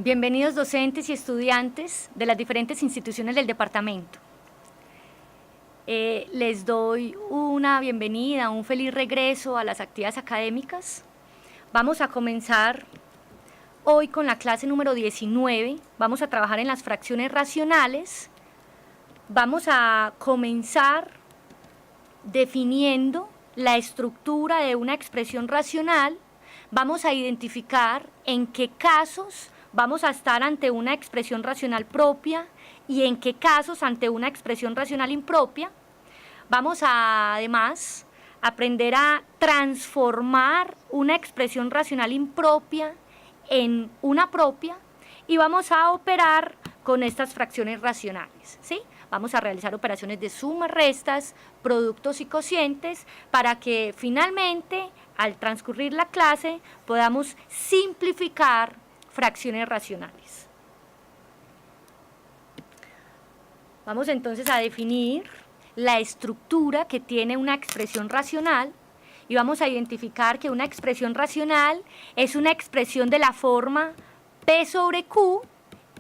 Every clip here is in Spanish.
Bienvenidos docentes y estudiantes de las diferentes instituciones del departamento. Les doy una bienvenida, un feliz regreso a las actividades académicas. Vamos a comenzar hoy con la clase número 19. Vamos a trabajar en las fracciones racionales. Vamos a comenzar definiendo la estructura de una expresión racional. Vamos a identificar en qué casos vamos a estar ante una expresión racional propia y en qué casos ante una expresión racional impropia. Vamos a, además, aprender a transformar una expresión racional impropia en una propia y vamos a operar con estas fracciones racionales, ¿sí? Vamos a realizar operaciones de sumas, restas, productos y cocientes para que finalmente, al transcurrir la clase, podamos simplificar fracciones racionales. Vamos entonces a definir la estructura que tiene una expresión racional y vamos a identificar que una expresión racional es una expresión de la forma P sobre Q,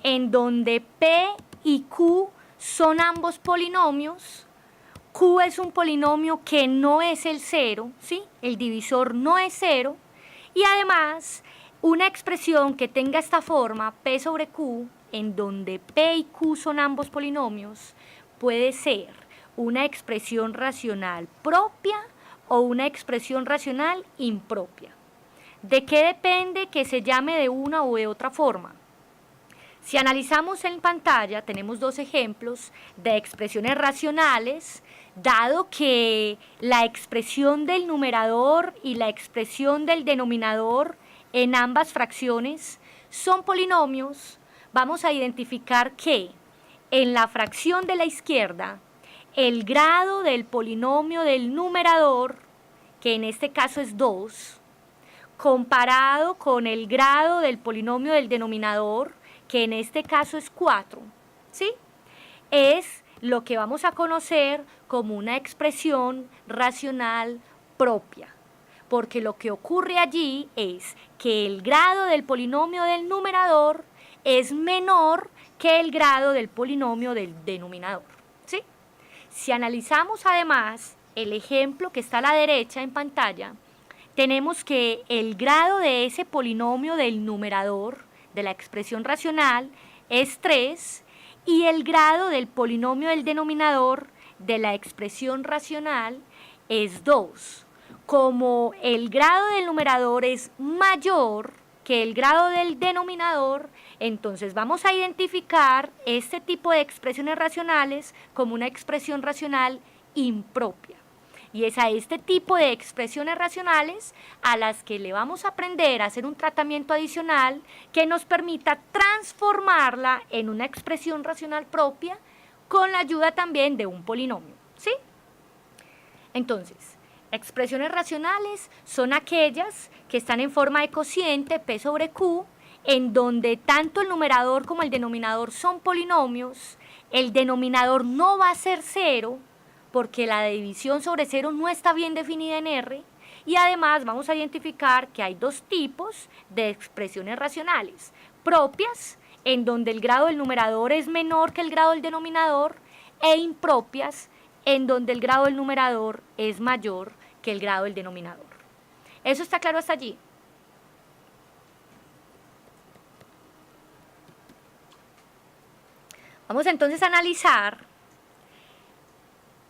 en donde P y Q son ambos polinomios. Q es un polinomio que no es el cero, ¿sí? El divisor no es cero, y además una expresión que tenga esta forma, P sobre Q, en donde P y Q son ambos polinomios, puede ser una expresión racional propia o una expresión racional impropia. ¿De qué depende que se llame de una o de otra forma? Si analizamos en pantalla, tenemos dos ejemplos de expresiones racionales, dado que la expresión del numerador y la expresión del denominador en ambas fracciones son polinomios. Vamos a identificar que en la fracción de la izquierda, el grado del polinomio del numerador, que en este caso es 2, comparado con el grado del polinomio del denominador, que en este caso es 4, ¿sí? Es lo que vamos a conocer como una expresión racional propia, porque lo que ocurre allí es que el grado del polinomio del numerador es menor que el grado del polinomio del denominador, ¿sí? Si analizamos además el ejemplo que está a la derecha en pantalla, tenemos que el grado de ese polinomio del numerador de la expresión racional es 3 y el grado del polinomio del denominador de la expresión racional es 2. Como el grado del numerador es mayor que el grado del denominador, entonces vamos a identificar este tipo de expresiones racionales como una expresión racional impropia. Y es a este tipo de expresiones racionales a las que le vamos a aprender a hacer un tratamiento adicional que nos permita transformarla en una expresión racional propia con la ayuda también de un polinomio, ¿sí? Entonces, expresiones racionales son aquellas que están en forma de cociente P sobre Q, en donde tanto el numerador como el denominador son polinomios. El denominador no va a ser cero, porque la división sobre cero no está bien definida en R, y además vamos a identificar que hay dos tipos de expresiones racionales, propias, en donde el grado del numerador es menor que el grado del denominador, e impropias, en donde el grado del numerador es mayor que el grado del denominador. ¿Eso está claro hasta allí? Vamos entonces a analizar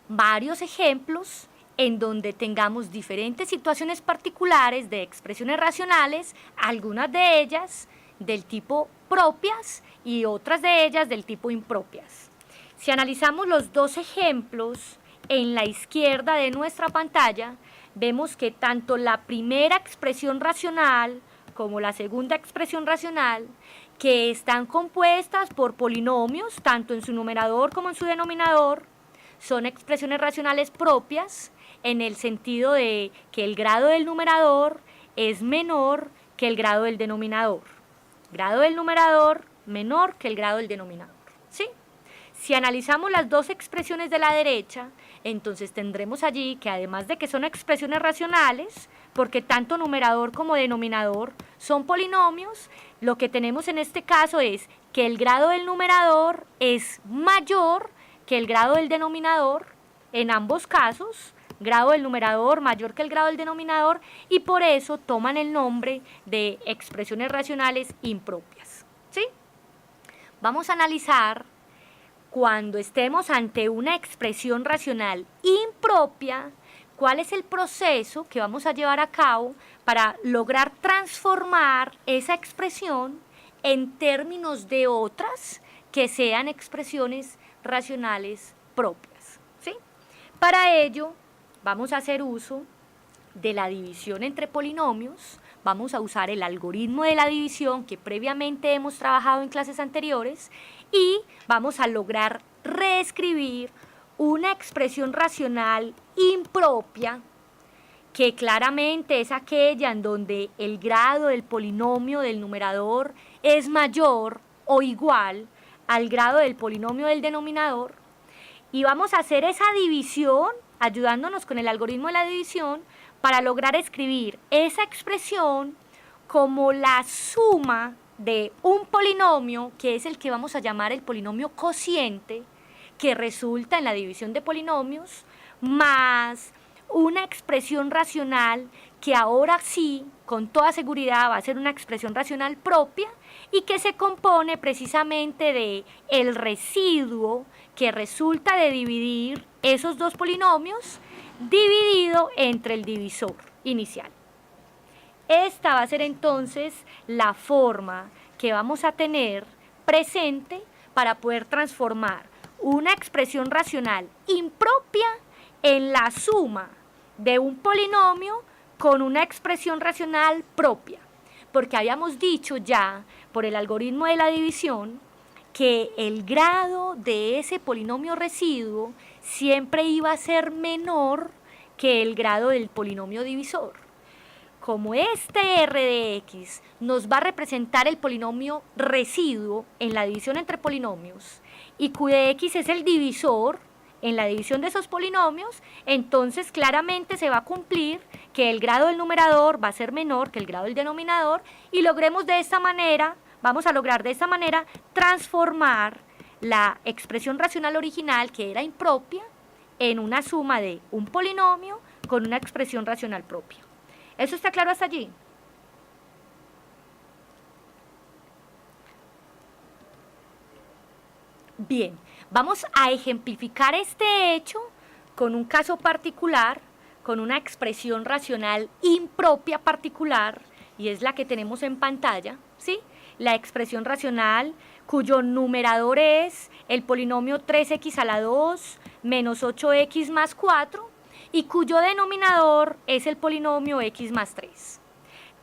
varios ejemplos en donde tengamos diferentes situaciones particulares de expresiones racionales, algunas de ellas del tipo propias y otras de ellas del tipo impropias. Si analizamos los dos ejemplos en la izquierda de nuestra pantalla, vemos que tanto la primera expresión racional como la segunda expresión racional, que están compuestas por polinomios, tanto en su numerador como en su denominador, son expresiones racionales propias en el sentido de que el grado del numerador es menor que el grado del denominador. Grado del numerador menor que el grado del denominador, ¿sí? Si analizamos las dos expresiones de la derecha, entonces tendremos allí que además de que son expresiones racionales, porque tanto numerador como denominador son polinomios. Lo que tenemos en este caso es que el grado del numerador es mayor que el grado del denominador, en ambos casos, grado del numerador mayor que el grado del denominador, y por eso toman el nombre de expresiones racionales impropias, ¿sí? Vamos a analizar cuando estemos ante una expresión racional impropia, cuál es el proceso que vamos a llevar a cabo para lograr transformar esa expresión en términos de otras que sean expresiones racionales propias, ¿sí? Para ello, vamos a hacer uso de la división entre polinomios, vamos a usar el algoritmo de la división que previamente hemos trabajado en clases anteriores y vamos a lograr reescribir una expresión racional impropia que claramente es aquella en donde el grado del polinomio del numerador es mayor o igual al grado del polinomio del denominador, y vamos a hacer esa división ayudándonos con el algoritmo de la división para lograr escribir esa expresión como la suma de un polinomio, que es el que vamos a llamar el polinomio cociente, que resulta en la división de polinomios, más una expresión racional que ahora sí, con toda seguridad, va a ser una expresión racional propia y que se compone precisamente de el residuo que resulta de dividir esos dos polinomios dividido entre el divisor inicial. Esta va a ser entonces la forma que vamos a tener presente para poder transformar una expresión racional impropia en la suma de un polinomio con una expresión racional propia, porque habíamos dicho ya por el algoritmo de la división que el grado de ese polinomio residuo siempre iba a ser menor que el grado del polinomio divisor. Como este R de X nos va a representar el polinomio residuo en la división entre polinomios y Q de X es el divisor en la división de esos polinomios, entonces claramente se va a cumplir que el grado del numerador va a ser menor que el grado del denominador y vamos a lograr de esta manera transformar la expresión racional original, que era impropia, en una suma de un polinomio con una expresión racional propia. ¿Eso está claro hasta allí? Bien, vamos a ejemplificar este hecho con un caso particular, con una expresión racional impropia particular, y es la que tenemos en pantalla, ¿sí? La expresión racional cuyo numerador es el polinomio 3x a la 2 menos 8x más 4 y cuyo denominador es el polinomio x más 3.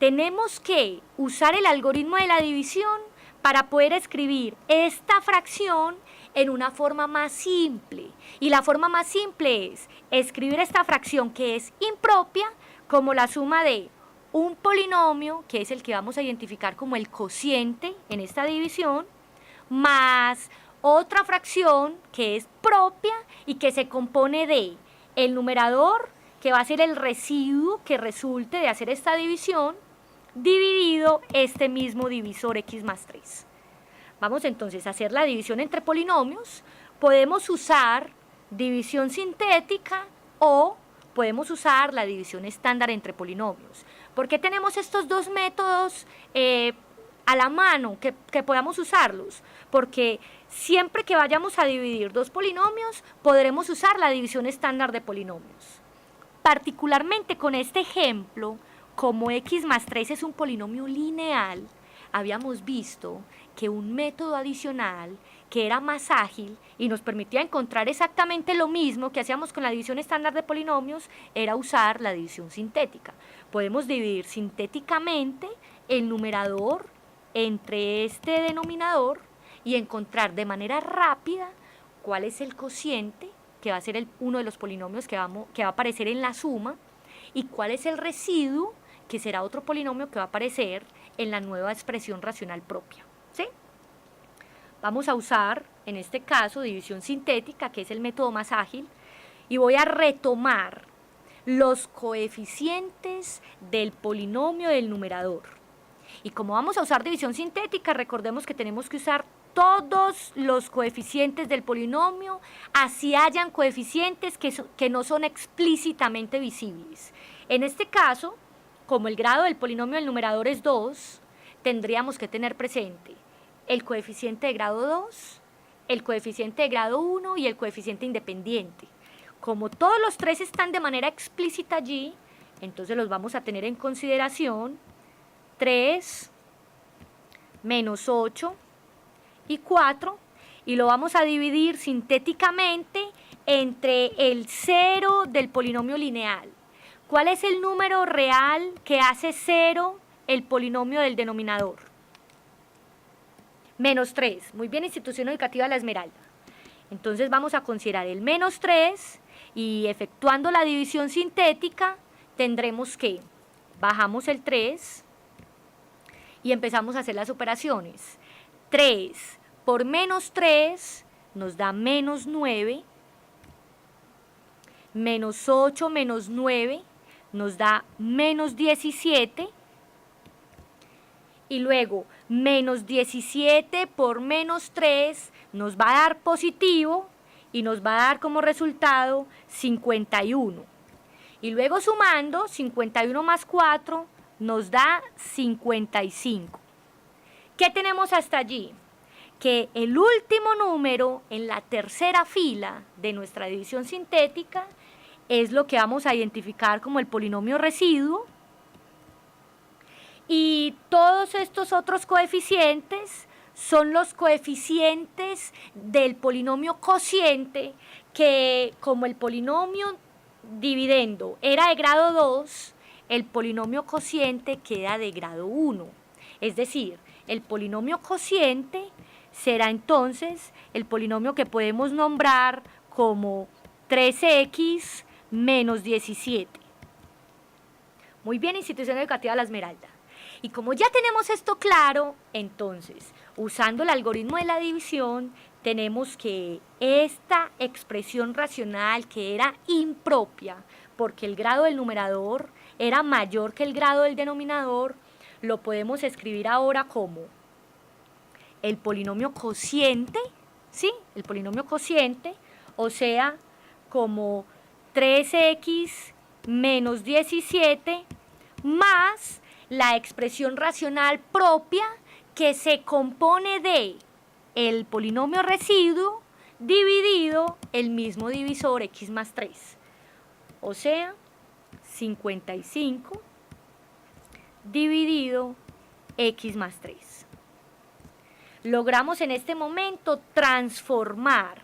Tenemos que usar el algoritmo de la división para poder escribir esta fracción en una forma más simple. Y la forma más simple es escribir esta fracción que es impropia como la suma de un polinomio, que es el que vamos a identificar como el cociente en esta división, más otra fracción que es propia y que se compone de el numerador, que va a ser el residuo que resulte de hacer esta división, dividido este mismo divisor x más 3. Vamos entonces a hacer la división entre polinomios. Podemos usar división sintética o podemos usar la división estándar entre polinomios. ¿Por qué tenemos estos dos métodos a la mano que podamos usarlos? Porque siempre que vayamos a dividir dos polinomios, podremos usar la división estándar de polinomios. Particularmente con este ejemplo, como x más 3 es un polinomio lineal, habíamos visto que un método adicional que era más ágil y nos permitía encontrar exactamente lo mismo que hacíamos con la división estándar de polinomios era usar la división sintética. Podemos dividir sintéticamente el numerador entre este denominador y encontrar de manera rápida cuál es el cociente, que va a ser uno de los polinomios que va a aparecer en la suma, y cuál es el residuo, que será otro polinomio que va a aparecer en la nueva expresión racional propia, ¿sí? Vamos a usar, en este caso, división sintética, que es el método más ágil, y voy a retomar los coeficientes del polinomio del numerador. Y como vamos a usar división sintética, recordemos que tenemos que usar todos los coeficientes del polinomio, así hayan coeficientes que no son explícitamente visibles. En este caso, como el grado del polinomio del numerador es 2, tendríamos que tener presente el coeficiente de grado 2, el coeficiente de grado 1 y el coeficiente independiente. Como todos los tres están de manera explícita allí, entonces los vamos a tener en consideración 3 menos 8 y 4, y lo vamos a dividir sintéticamente entre el 0 del polinomio lineal. ¿Cuál es el número real que hace 0 el polinomio del denominador? Menos 3. Muy bien, institución educativa La Esmeralda. Entonces vamos a considerar el menos 3 y efectuando la división sintética tendremos que bajamos el 3 y empezamos a hacer las operaciones. 3 por menos 3 nos da menos 9, menos 8 menos 9 nos da menos 17, y luego menos 17 por menos 3 nos va a dar positivo y nos va a dar como resultado 51. Y luego sumando 51 más 4 nos da 55. ¿Qué tenemos hasta allí? Que el último número en la tercera fila de nuestra división sintética es lo que vamos a identificar como el polinomio residuo, y todos estos otros coeficientes son los coeficientes del polinomio cociente, que como el polinomio dividendo era de grado 2, el polinomio cociente queda de grado 1. Es decir, el polinomio cociente será entonces el polinomio que podemos nombrar como 3x menos 17. Muy bien, institución educativa La Esmeralda. Y como ya tenemos esto claro, entonces, usando el algoritmo de la división, tenemos que esta expresión racional que era impropia, porque el grado del numerador era mayor que el grado del denominador, lo podemos escribir ahora como el polinomio cociente, ¿sí? El polinomio cociente, o sea, como 3x menos 17 más la expresión racional propia, que se compone de el polinomio residuo dividido el mismo divisor x más 3, o sea, 55 dividido x más 3. Logramos en este momento transformar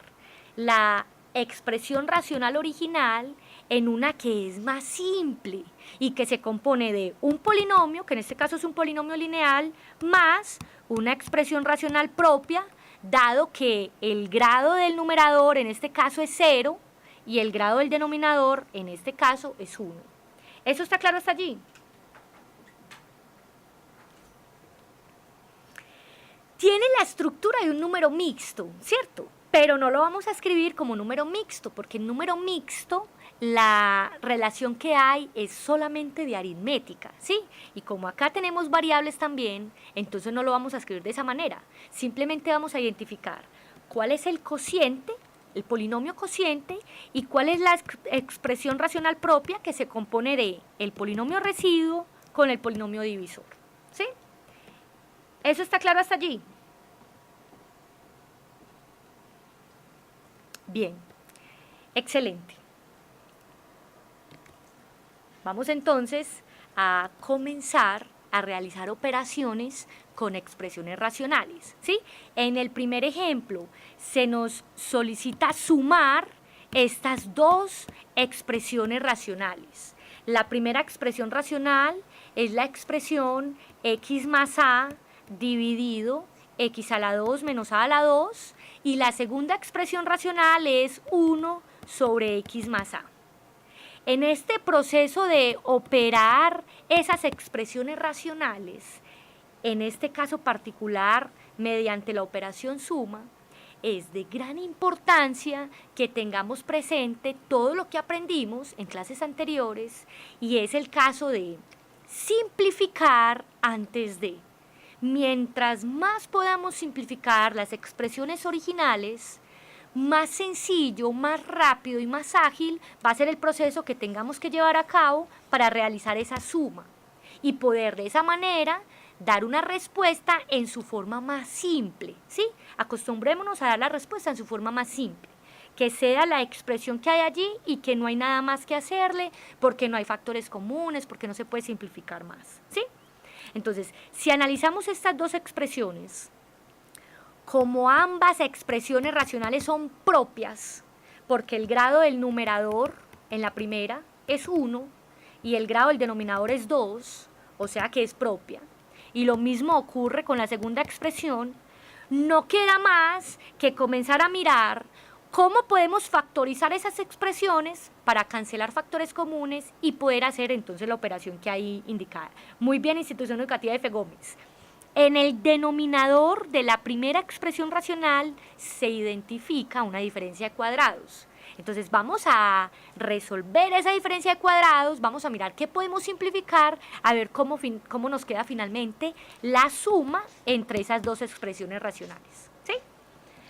la expresión racional original en una que es más simple y que se compone de un polinomio, que en este caso es un polinomio lineal, más una expresión racional propia, dado que el grado del numerador en este caso es 0 y el grado del denominador en este caso es 1. ¿Eso está claro hasta allí? Tiene la estructura de un número mixto, ¿cierto? Pero no lo vamos a escribir como número mixto, porque en número mixto la relación que hay es solamente de aritmética, ¿sí? Y como acá tenemos variables también, entonces no lo vamos a escribir de esa manera. Simplemente vamos a identificar cuál es el cociente, el polinomio cociente, y cuál es la expresión racional propia, que se compone de el polinomio residuo con el polinomio divisor, ¿sí? ¿Eso está claro hasta allí? Bien, excelente. Vamos entonces a comenzar a realizar operaciones con expresiones racionales, ¿sí? En el primer ejemplo se nos solicita sumar estas dos expresiones racionales. La primera expresión racional es la expresión x más a dividido x a la 2 menos a la 2, y la segunda expresión racional es 1 sobre x más a. En este proceso de operar esas expresiones racionales, en este caso particular mediante la operación suma, es de gran importancia que tengamos presente todo lo que aprendimos en clases anteriores y es el caso de simplificar antes de. Mientras más podamos simplificar las expresiones originales, más sencillo, más rápido y más ágil va a ser el proceso que tengamos que llevar a cabo para realizar esa suma y poder de esa manera dar una respuesta en su forma más simple, ¿sí? Acostumbrémonos a dar la respuesta en su forma más simple, que sea la expresión que hay allí y que no hay nada más que hacerle porque no hay factores comunes, porque no se puede simplificar más, ¿sí? Entonces, si analizamos estas dos expresiones, como ambas expresiones racionales son propias, porque el grado del numerador en la primera es 1 y el grado del denominador es 2, o sea que es propia, y lo mismo ocurre con la segunda expresión, no queda más que comenzar a mirar cómo podemos factorizar esas expresiones para cancelar factores comunes y poder hacer entonces la operación que hay indicada. Muy bien, Institución Educativa F. Gómez. En el denominador de la primera expresión racional se identifica una diferencia de cuadrados. Entonces vamos a resolver esa diferencia de cuadrados, vamos a mirar qué podemos simplificar, a ver cómo nos queda finalmente la suma entre esas dos expresiones racionales, ¿sí?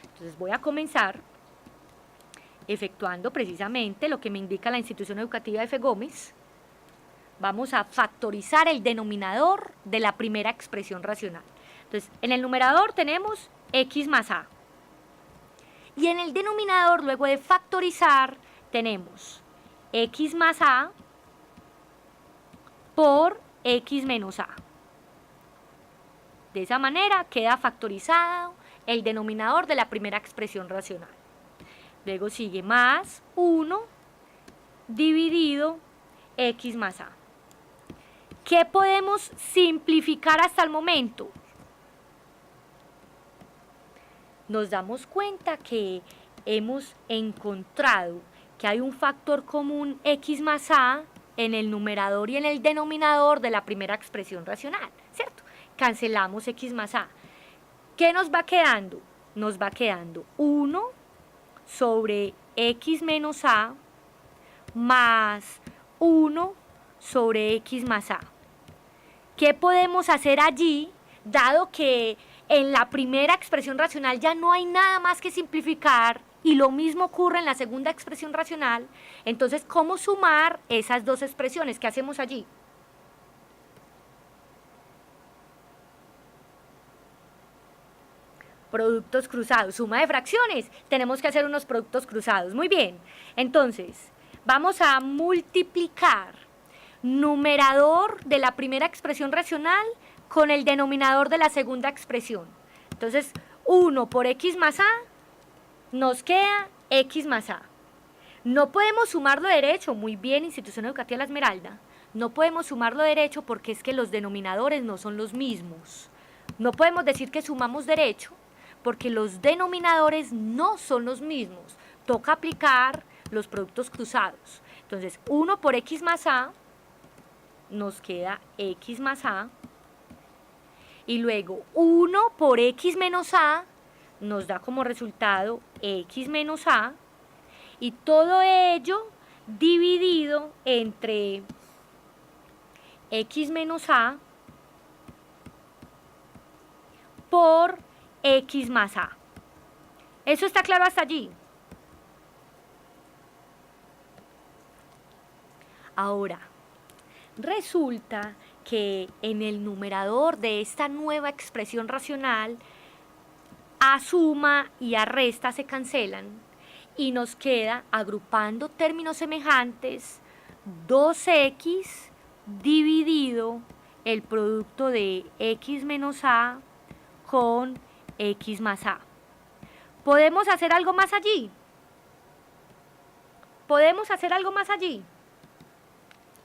Entonces voy a comenzar efectuando precisamente lo que me indica la Institución Educativa F. Gómez. Vamos a factorizar el denominador de la primera expresión racional. Entonces, en el numerador tenemos x más a. Y en el denominador, luego de factorizar, tenemos x más a por x menos a. De esa manera queda factorizado el denominador de la primera expresión racional. Luego sigue más 1 dividido x más a. ¿Qué podemos simplificar hasta el momento? Nos damos cuenta que hemos encontrado que hay un factor común x más a en el numerador y en el denominador de la primera expresión racional, ¿cierto? Cancelamos x más a. ¿Qué nos va quedando? Nos va quedando 1 sobre x menos a más 1 sobre x más a. ¿Qué podemos hacer allí, dado que en la primera expresión racional ya no hay nada más que simplificar y lo mismo ocurre en la segunda expresión racional? Entonces, ¿cómo sumar esas dos expresiones? ¿Qué hacemos allí? Productos cruzados, suma de fracciones. Tenemos que hacer unos productos cruzados. Muy bien. Entonces, vamos a multiplicar numerador de la primera expresión racional con el denominador de la segunda expresión. Entonces, 1 por x más a nos queda x más a. No podemos sumarlo derecho. Muy bien, Institución Educativa La Esmeralda. No podemos sumarlo derecho porque es que los denominadores no son los mismos. No podemos decir que sumamos derecho porque los denominadores no son los mismos. Toca aplicar los productos cruzados. Entonces, 1 por x más a nos queda x más a. Y luego 1 por x menos a nos da como resultado x menos a. Y todo ello dividido entre x menos a por x más a. ¿Eso está claro hasta allí? Ahora, resulta que en el numerador de esta nueva expresión racional, a suma y a resta se cancelan y nos queda, agrupando términos semejantes, 2x dividido el producto de x menos a con x más a. ¿Podemos hacer algo más allí? ¿Podemos hacer algo más allí?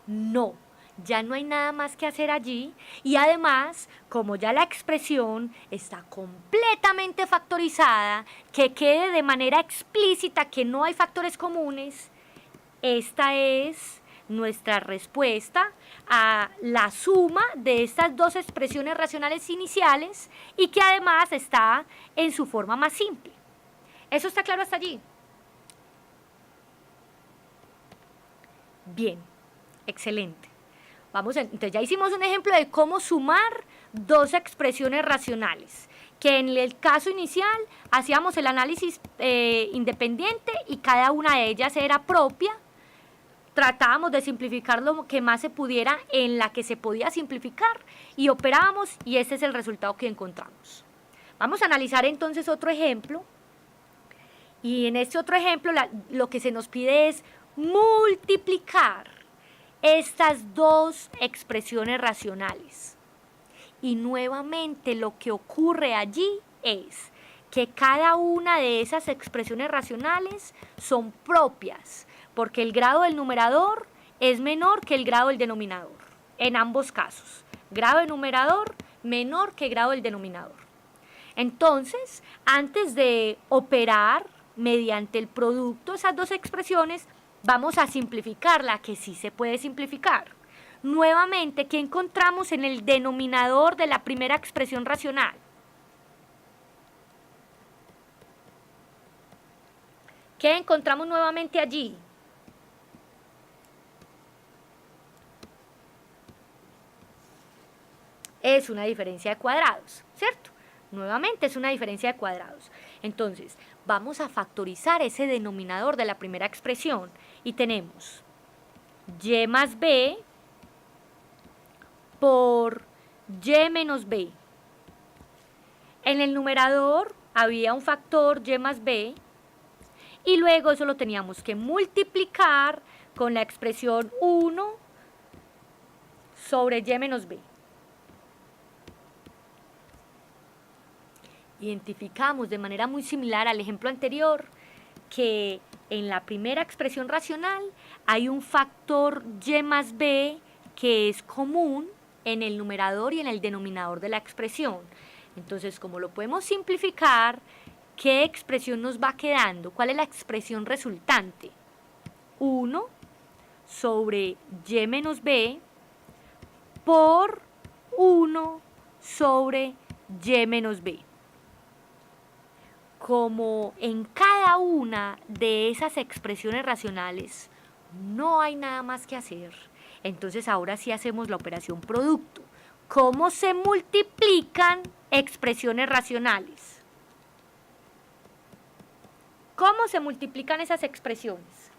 No, ya no hay nada más que hacer allí y además, como ya la expresión está completamente factorizada, que quede de manera explícita que no hay factores comunes, esta es nuestra respuesta a la suma de estas dos expresiones racionales iniciales y que además está en su forma más simple. ¿Eso está claro hasta allí? Bien, excelente. Entonces ya hicimos un ejemplo de cómo sumar dos expresiones racionales, que en el caso inicial hacíamos el análisis independiente y cada una de ellas era propia. Tratábamos de simplificar lo que más se pudiera en la que se podía simplificar y operábamos y ese es el resultado que encontramos. Vamos a analizar entonces otro ejemplo y en este otro ejemplo lo que se nos pide es multiplicar estas dos expresiones racionales. Y nuevamente lo que ocurre allí es que cada una de esas expresiones racionales son propias, porque el grado del numerador es menor que el grado del denominador, en ambos casos. Grado del numerador menor que grado del denominador. Entonces, antes de operar mediante el producto esas dos expresiones, vamos a simplificarla, que sí se puede simplificar. Nuevamente, ¿qué encontramos en el denominador de la primera expresión racional? ¿Qué encontramos nuevamente allí? Es una diferencia de cuadrados, ¿cierto? Nuevamente es una diferencia de cuadrados. Entonces, vamos a factorizar ese denominador de la primera expresión y tenemos y más b por y menos b. En el numerador había un factor y más b y luego eso lo teníamos que multiplicar con la expresión 1 sobre y menos b. Identificamos de manera muy similar al ejemplo anterior que en la primera expresión racional hay un factor y más b que es común en el numerador y en el denominador de la expresión. Entonces, como lo podemos simplificar, ¿qué expresión nos va quedando? ¿Cuál es la expresión resultante? 1 sobre y menos b por 1 sobre y menos b. Como en cada una de esas expresiones racionales no hay nada más que hacer, entonces ahora sí hacemos la operación producto. ¿Cómo se multiplican expresiones racionales? ¿Cómo se multiplican esas expresiones?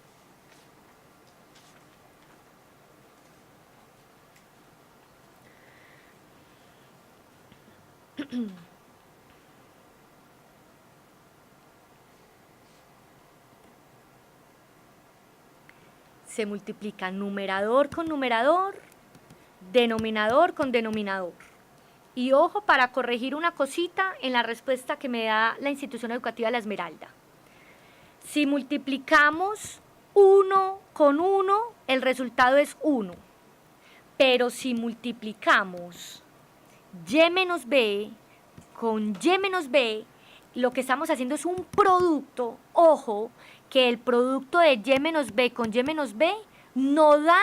Se multiplica numerador con numerador, denominador con denominador. Y ojo para corregir una cosita en la respuesta que me da la institución educativa La Esmeralda. Si multiplicamos 1 con 1, el resultado es 1. Pero si multiplicamos y menos b con y menos b, lo que estamos haciendo es un producto. Ojo, que el producto de y menos b con y menos b no da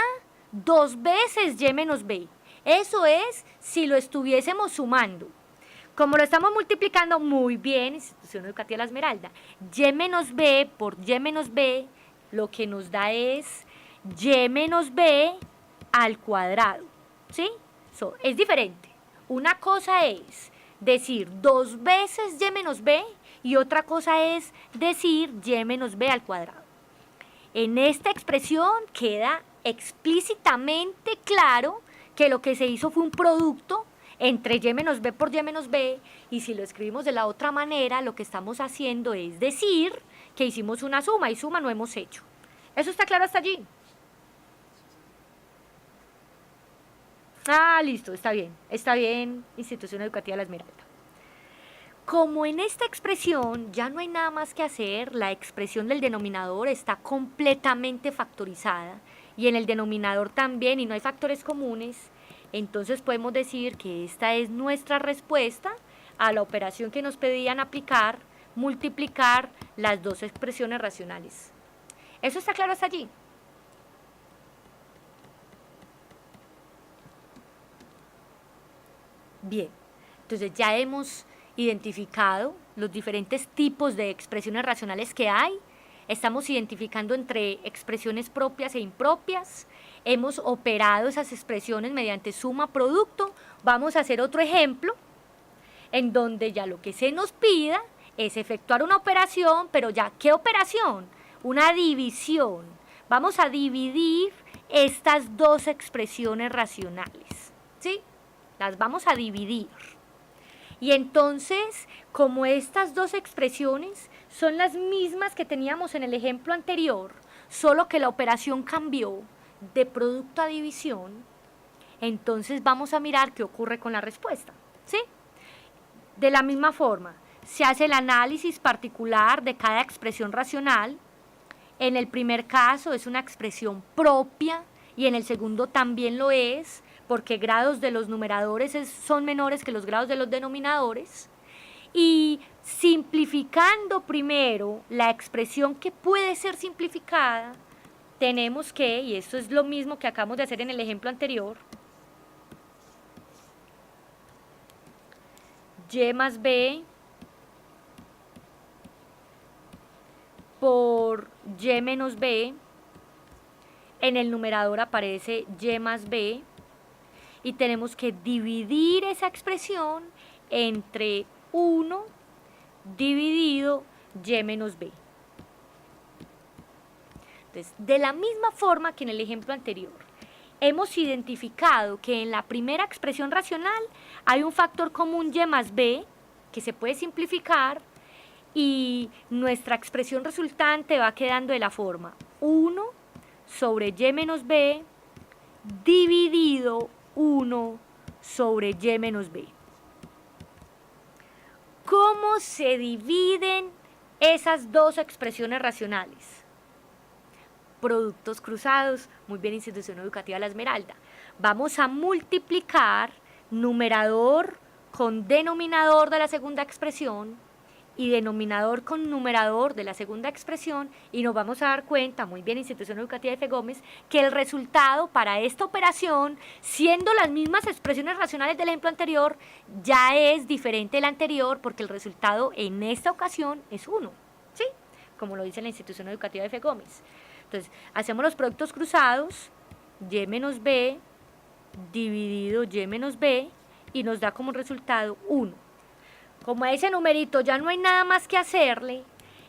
2 veces y menos b. Eso es si lo estuviésemos sumando. Como lo estamos multiplicando muy bien, Institución Educativa La Esmeralda, y menos b por y menos b, lo que nos da es y menos b al cuadrado. ¿Sí? Es diferente. Una cosa es decir 2 veces y menos b y otra cosa es decir y menos b al cuadrado. En esta expresión queda explícitamente claro que lo que se hizo fue un producto entre y menos b por y menos b, y si lo escribimos de la otra manera, lo que estamos haciendo es decir que hicimos una suma, y suma no hemos hecho. ¿Eso está claro hasta allí? Ah, listo, está bien, Institución Educativa La Esmeralda. Como en esta expresión ya no hay nada más que hacer, la expresión del denominador está completamente factorizada y en el denominador también, y no hay factores comunes, entonces podemos decir que esta es nuestra respuesta a la operación que nos pedían aplicar, multiplicar las dos expresiones racionales. ¿Eso está claro hasta allí? Bien, entonces ya hemos identificado los diferentes tipos de expresiones racionales que hay, estamos identificando entre expresiones propias e impropias, hemos operado esas expresiones mediante suma producto. Vamos a hacer otro ejemplo en donde ya lo que se nos pida es efectuar una operación, pero ya, ¿qué operación? Una división. Vamos a dividir estas dos expresiones racionales, ¿sí? Las vamos a dividir. Y entonces, como estas dos expresiones son las mismas que teníamos en el ejemplo anterior, solo que la operación cambió de producto a división, entonces vamos a mirar qué ocurre con la respuesta, ¿sí? De la misma forma, se hace el análisis particular de cada expresión racional. En el primer caso es una expresión propia y en el segundo también lo es, porque grados de los numeradores son menores que los grados de los denominadores. Y simplificando primero la expresión que puede ser simplificada, tenemos que, y esto es lo mismo que acabamos de hacer en el ejemplo anterior, y más b por y menos b, en el numerador aparece y más b, y tenemos que dividir esa expresión entre 1 dividido y menos b. Entonces, de la misma forma que en el ejemplo anterior, hemos identificado que en la primera expresión racional hay un factor común y más b que se puede simplificar y nuestra expresión resultante va quedando de la forma 1 sobre y menos b dividido 1 sobre y menos b. ¿Cómo se dividen esas dos expresiones racionales? Productos cruzados. Muy bien, Institución Educativa La Esmeralda. Vamos a multiplicar numerador con denominador de la segunda expresión y denominador con numerador de la segunda expresión, y nos vamos a dar cuenta, muy bien, Institución Educativa F. Gómez, que el resultado para esta operación, siendo las mismas expresiones racionales del ejemplo anterior, ya es diferente del anterior, porque el resultado en esta ocasión es 1, ¿sí? Como lo dice la Institución Educativa F. Gómez. Entonces, hacemos los productos cruzados, y menos b dividido y menos b, y nos da como resultado 1. Como a ese numerito ya no hay nada más que hacerle,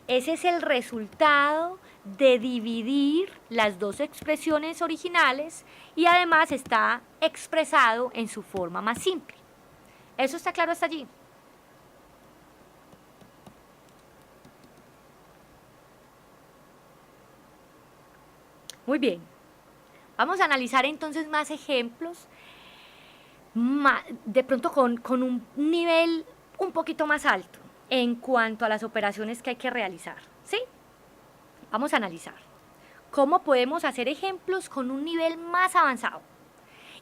ese es el resultado de dividir las dos expresiones originales y además está expresado en su forma más simple. ¿Eso está claro hasta allí? Muy bien. Vamos a analizar entonces más ejemplos, de pronto con un nivel un poquito más alto en cuanto a las operaciones que hay que realizar, ¿sí? Vamos a analizar cómo podemos hacer ejemplos con un nivel más avanzado.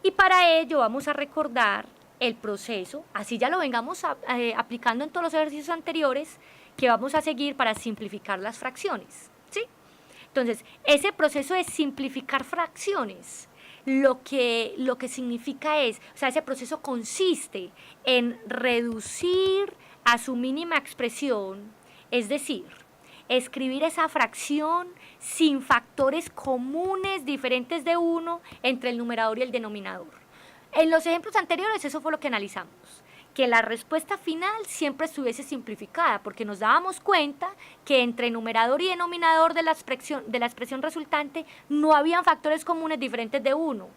Y para ello vamos a recordar el proceso, así ya lo vengamos aplicando en todos los ejercicios anteriores, que vamos a seguir para simplificar las fracciones, ¿sí? Entonces, ese proceso de simplificar fracciones, lo que significa es, o sea, ese proceso consiste en reducir a su mínima expresión, es decir, escribir esa fracción sin factores comunes diferentes de 1 entre el numerador y el denominador. En los ejemplos anteriores eso fue lo que analizamos, que la respuesta final siempre estuviese simplificada, porque nos dábamos cuenta que entre numerador y denominador de la expresión resultante no habían factores comunes diferentes de 1.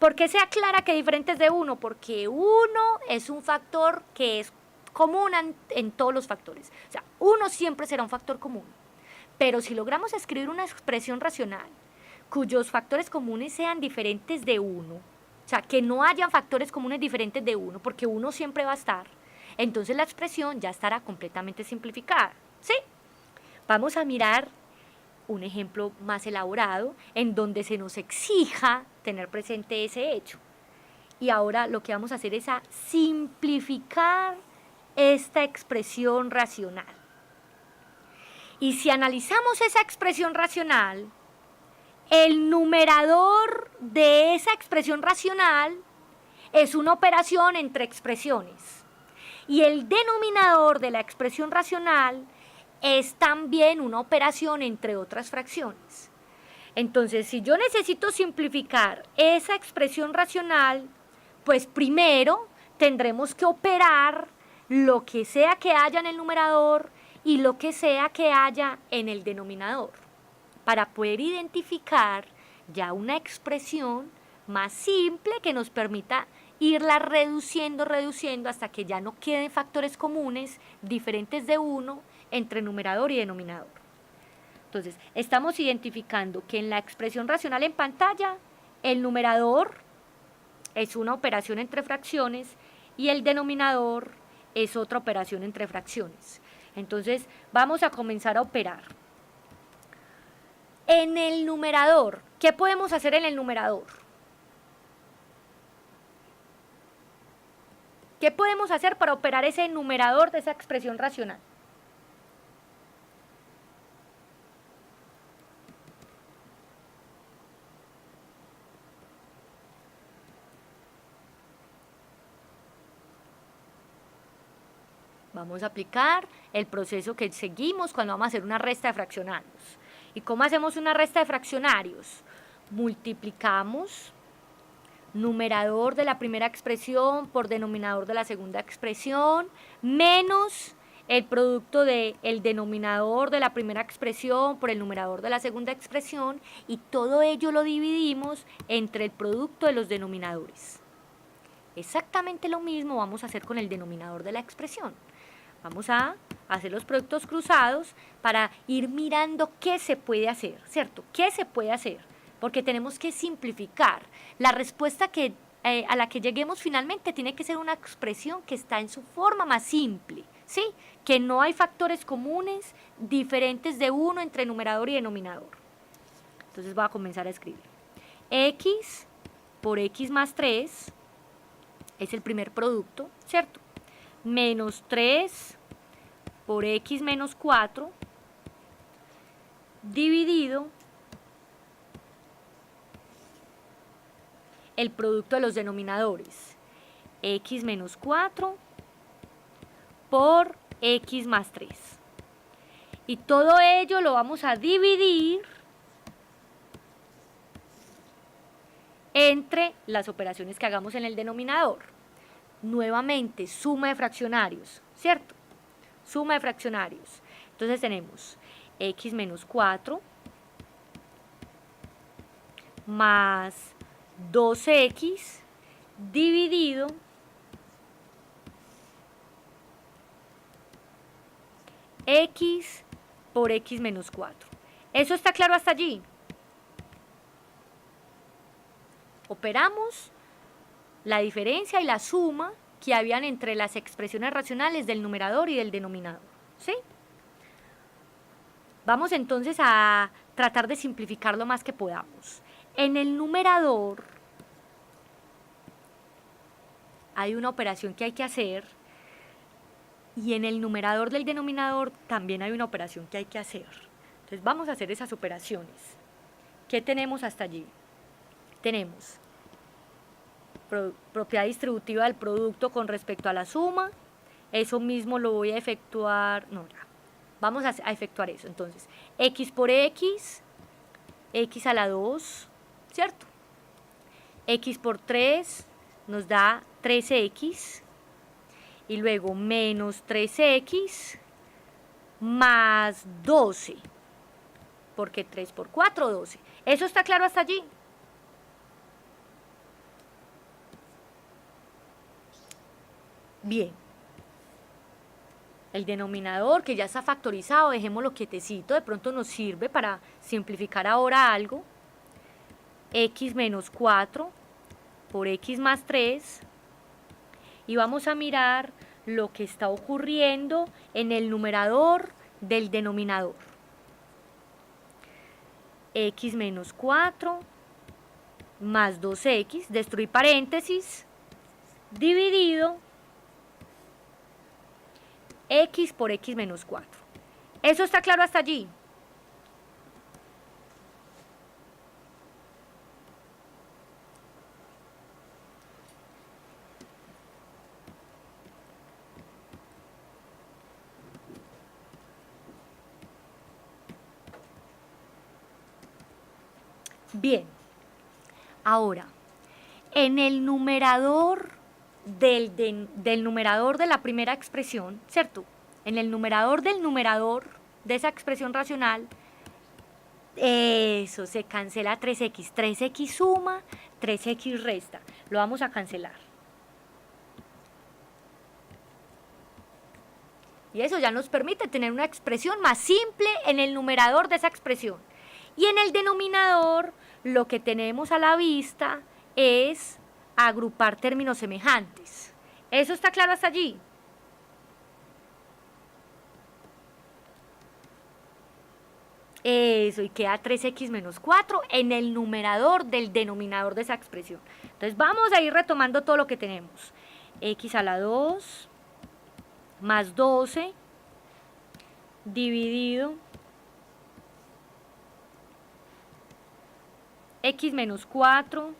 ¿Por qué se aclara que diferentes de 1? Porque 1 es un factor que es común en todos los factores. O sea, 1 siempre será un factor común. Pero si logramos escribir una expresión racional cuyos factores comunes sean diferentes de 1, o sea, que no hayan factores comunes diferentes de 1, porque 1 siempre va a estar, entonces la expresión ya estará completamente simplificada, ¿sí? Vamos a mirar un ejemplo más elaborado en donde se nos exija tener presente ese hecho. Y ahora lo que vamos a hacer es a simplificar esta expresión racional. Y si analizamos esa expresión racional, el numerador de esa expresión racional es una operación entre expresiones. Y el denominador de la expresión racional es también una operación entre otras fracciones. Entonces, si yo necesito simplificar esa expresión racional, pues primero tendremos que operar lo que sea que haya en el numerador y lo que sea que haya en el denominador, para poder identificar ya una expresión más simple que nos permita irla reduciendo hasta que ya no queden factores comunes diferentes de 1 entre numerador y denominador. Entonces, estamos identificando que en la expresión racional en pantalla, el numerador es una operación entre fracciones y el denominador es otra operación entre fracciones. Entonces, vamos a comenzar a operar. En el numerador, ¿qué podemos hacer en el numerador? ¿Qué podemos hacer para operar ese numerador de esa expresión racional? Vamos a aplicar el proceso que seguimos cuando vamos a hacer una resta de fraccionarios. ¿Y cómo hacemos una resta de fraccionarios? Multiplicamos numerador de la primera expresión por denominador de la segunda expresión, menos el producto del denominador de la primera expresión por el numerador de la segunda expresión, y todo ello lo dividimos entre el producto de los denominadores. Exactamente lo mismo vamos a hacer con el denominador de la expresión. Vamos a hacer los productos cruzados para ir mirando qué se puede hacer, ¿cierto? ¿Qué se puede hacer? Porque tenemos que simplificar. La respuesta a la que lleguemos finalmente tiene que ser una expresión que está en su forma más simple, ¿sí? Que no hay factores comunes diferentes de 1 entre numerador y denominador. Entonces voy a comenzar a escribir. X por X más 3 es el primer producto, ¿cierto? Menos 3 por X menos 4 dividido el producto de los denominadores, X menos 4 por X más 3. Y todo ello lo vamos a dividir entre las operaciones que hagamos en el denominador. Nuevamente, suma de fraccionarios, ¿cierto? Suma de fraccionarios. Entonces tenemos X menos 4 más 2X dividido X por X menos 4. ¿Eso está claro hasta allí? Operamos la diferencia y la suma que habían entre las expresiones racionales del numerador y del denominador, ¿sí? Vamos entonces a tratar de simplificar lo más que podamos. En el numerador hay una operación que hay que hacer, y en el numerador del denominador también hay una operación que hay que hacer. Entonces vamos a hacer esas operaciones. ¿Qué tenemos hasta allí? Tenemos propiedad distributiva del producto con respecto a la suma. Eso mismo lo voy a efectuar, no, ya. Vamos a efectuar eso. Entonces, X por X, X a la 2, ¿cierto? X por 3 nos da 3X, y luego menos 3X más 12, porque 3 por 4, 12. ¿Eso está claro hasta allí? Bien. El denominador, que ya está factorizado, dejémoslo quietecito, de pronto nos sirve para simplificar ahora algo. X menos 4 por X más 3, y vamos a mirar lo que está ocurriendo en el numerador del denominador. X menos 4 más 2X, destruir paréntesis, dividido X por X menos 4. ¿Eso está claro hasta allí? Bien, ahora, en el numerador del numerador de la primera expresión, ¿cierto? En el numerador del numerador de esa expresión racional, eso, se cancela 3x. 3x suma, 3x resta. Lo vamos a cancelar. Y eso ya nos permite tener una expresión más simple en el numerador de esa expresión. Y en el denominador, lo que tenemos a la vista es agrupar términos semejantes. ¿Eso está claro hasta allí? Eso, y queda 3x menos 4 en el numerador del denominador de esa expresión. Entonces vamos a ir retomando todo lo que tenemos. X a la 2 más 12 dividido x menos 4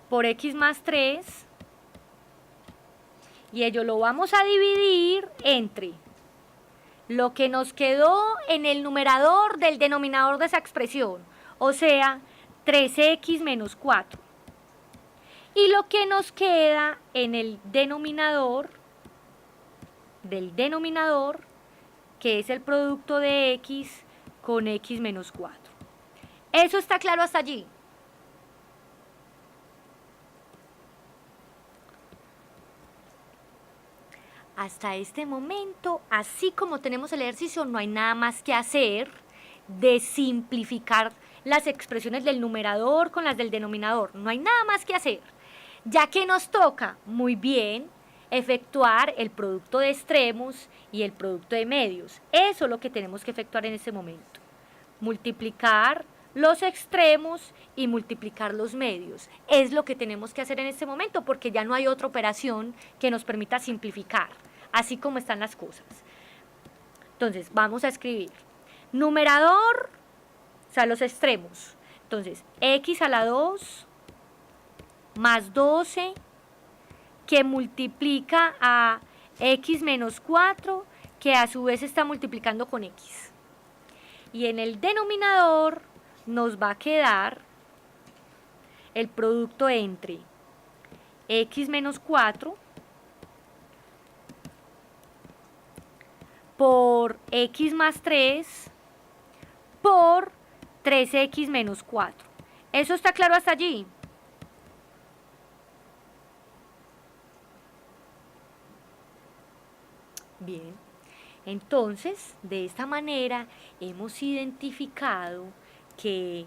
por x más 3, y ello lo vamos a dividir entre lo que nos quedó en el numerador del denominador de esa expresión, o sea, 3x menos 4, y lo que nos queda en el denominador del denominador, que es el producto de x con x menos 4. ¿Eso está claro hasta allí? Hasta este momento, así como tenemos el ejercicio, no hay nada más que hacer de simplificar las expresiones del numerador con las del denominador. No hay nada más que hacer, ya que nos toca, muy bien, efectuar el producto de extremos y el producto de medios. Eso es lo que tenemos que efectuar en este momento. Multiplicar los extremos y multiplicar los medios. Es lo que tenemos que hacer en este momento porque ya no hay otra operación que nos permita simplificar, así como están las cosas. Entonces, vamos a escribir numerador, o sea, los extremos. Entonces, x a la 2 más 12 que multiplica a x menos 4, que a su vez está multiplicando con x. Y en el denominador nos va a quedar el producto entre x menos 4 por x más 3 por 3x menos 4. ¿Eso está claro hasta allí? Bien, entonces de esta manera hemos identificado que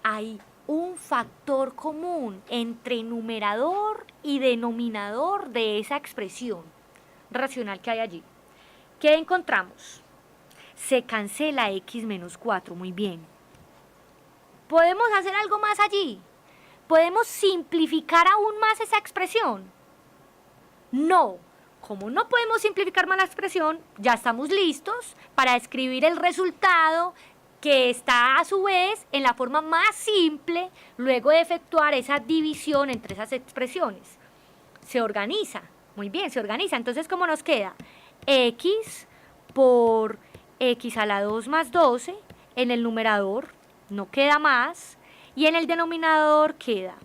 hay un factor común entre numerador y denominador de esa expresión racional que hay allí. ¿Qué encontramos? Se cancela x menos 4, muy bien. ¿Podemos hacer algo más allí? ¿Podemos simplificar aún más esa expresión? No. Como no podemos simplificar más la expresión, ya estamos listos para escribir el resultado que está a su vez en la forma más simple luego de efectuar esa división entre esas expresiones. Se organiza, muy bien, se organiza. Entonces, ¿cómo nos queda? X por x a la 2 más 12 en el numerador, no queda más, y en el denominador queda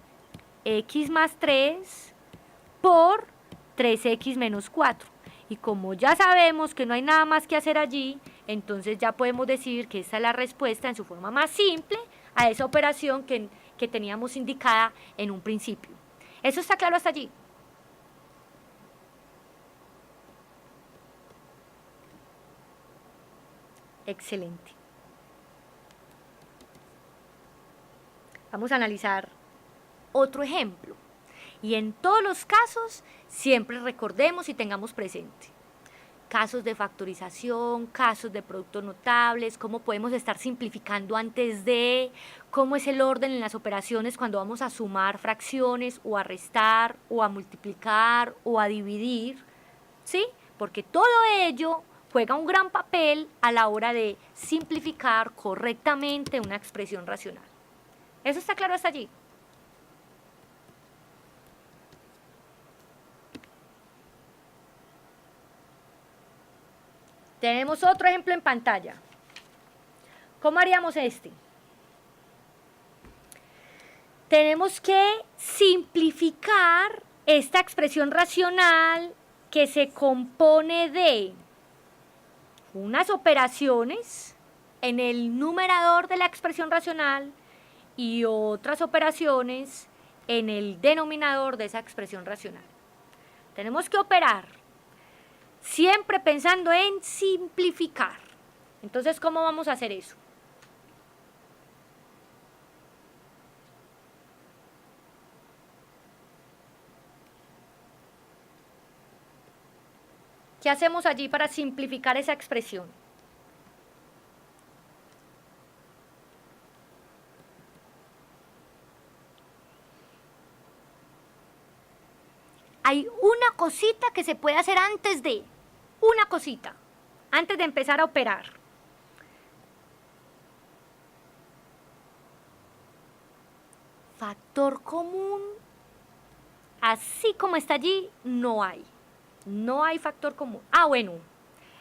x más 3 por 3x menos 4. Y como ya sabemos que no hay nada más que hacer allí, entonces ya podemos decir que esta es la respuesta en su forma más simple a esa operación que teníamos indicada en un principio. ¿Eso está claro hasta allí? Excelente. Vamos a analizar otro ejemplo. Y en todos los casos, siempre recordemos y tengamos presente casos de factorización, casos de productos notables, cómo podemos estar simplificando antes de, cómo es el orden en las operaciones cuando vamos a sumar fracciones o a restar o a multiplicar o a dividir, ¿sí? Porque todo ello juega un gran papel a la hora de simplificar correctamente una expresión racional. ¿Eso está claro hasta allí? Tenemos otro ejemplo en pantalla. ¿Cómo haríamos este? Tenemos que simplificar esta expresión racional que se compone de unas operaciones en el numerador de la expresión racional y otras operaciones en el denominador de esa expresión racional. Tenemos que operar siempre pensando en simplificar. Entonces, ¿cómo vamos a hacer eso? ¿Qué hacemos allí para simplificar esa expresión? Hay una cosita que se puede hacer antes de empezar a operar. Factor común, así como está allí, no hay. No hay factor común. Ah, bueno,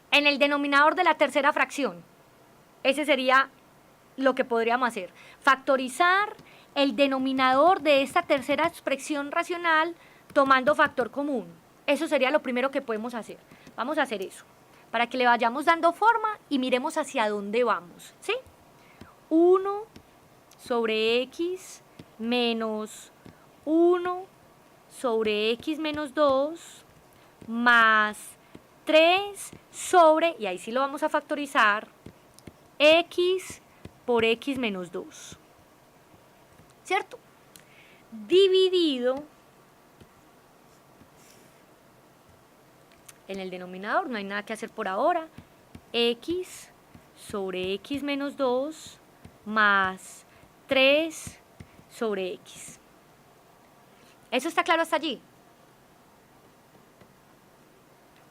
en el denominador de la tercera fracción. Ese sería lo que podríamos hacer. Factorizar el denominador de esta tercera expresión racional tomando factor común. Eso sería lo primero que podemos hacer. Vamos a hacer eso, para que le vayamos dando forma y miremos hacia dónde vamos, ¿sí? 1 sobre x menos 1 sobre x menos 2 más 3 sobre, y ahí sí lo vamos a factorizar, x por x menos 2, ¿cierto? Dividido en el denominador, no hay nada que hacer por ahora, x sobre x menos 2 más 3 sobre x. ¿Eso está claro hasta allí?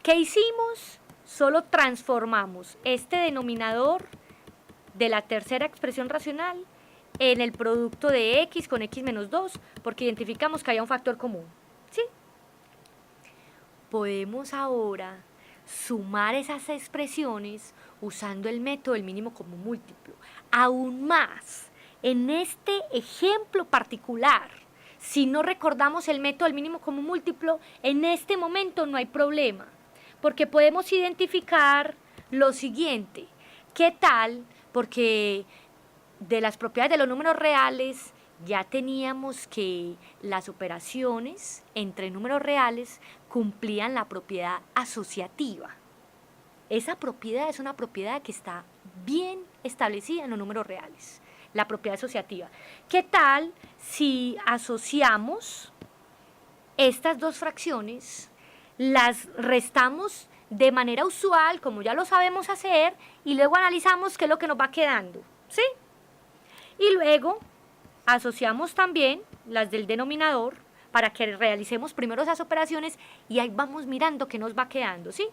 ¿Qué hicimos? Solo transformamos este denominador de la tercera expresión racional en el producto de x con x menos 2, porque identificamos que había un factor común, ¿sí? Podemos ahora sumar esas expresiones usando el método del mínimo común múltiplo. Aún más, en este ejemplo particular, si no recordamos el método del mínimo común múltiplo, en este momento no hay problema, porque podemos identificar lo siguiente. ¿Qué tal? Porque de las propiedades de los números reales ya teníamos que las operaciones entre números reales cumplían la propiedad asociativa. Esa propiedad es una propiedad que está bien establecida en los números reales, la propiedad asociativa. ¿Qué tal si asociamos estas dos fracciones, las restamos de manera usual, como ya lo sabemos hacer, y luego analizamos qué es lo que nos va quedando, ¿sí? Y luego asociamos también las del denominador para que realicemos primero esas operaciones y ahí vamos mirando qué nos va quedando, ¿sí?